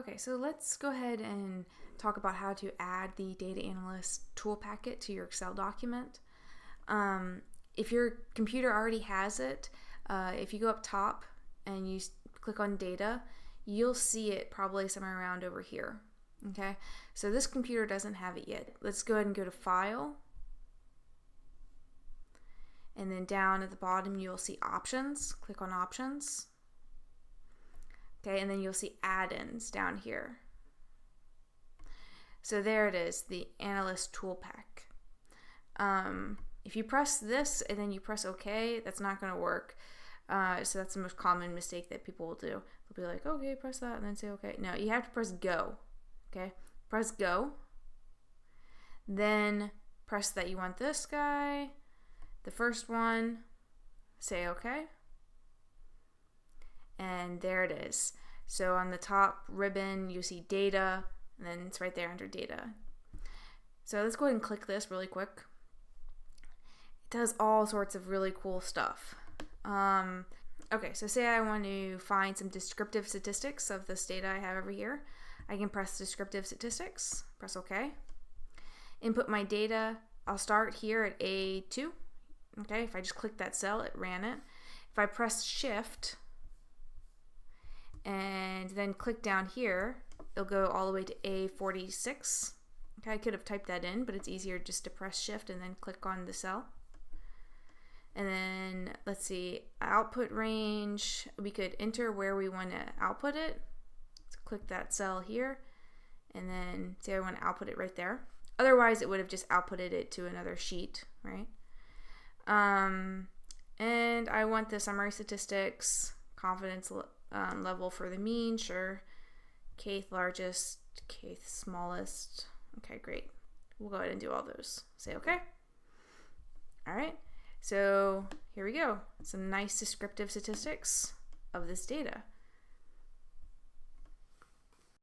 Okay, so let's go ahead and talk about how to add the Data Analyst tool packet to your Excel document. If your computer already has it, if you go up top and you click on Data, you'll see it probably somewhere around over here. Okay, so this computer doesn't have it yet. Let's go ahead and go to File. And then down at the bottom, you'll see Options. Click on Options. Okay, and then you'll see add-ins down here. So there it is, the Analyst Toolpak. If you press this and then you press OK, that's not going to work. So that's the most common mistake that people will do. They'll be like, okay, press that and then say OK. No, you have to press Go. Okay, press Go. Then press that you want this guy, the first one, say OK. And there it is. So on the top ribbon, you see Data, and then it's right there under Data. So let's go ahead and click this really quick. It does all sorts of really cool stuff. Okay, so say I want to find some descriptive statistics of this data I have over here. I can press Descriptive Statistics, press OK. Input my data. I'll start here at A2. Okay, if I just click that cell, it ran it. If I press Shift and then click down here, it'll go all the way to A46. Okay, I could have typed that in, but it's easier just to press Shift and then click on the cell. And then let's see, output range, we could enter where we want to output it. So click that cell here and then say I want to output it right there. Otherwise, it would have just outputted it to another sheet, right? And I want the summary statistics, confidence level for the mean, sure. Kth largest, kth smallest. Okay, great. We'll go ahead and do all those. Say okay. All right. So here we go. Some nice descriptive statistics of this data.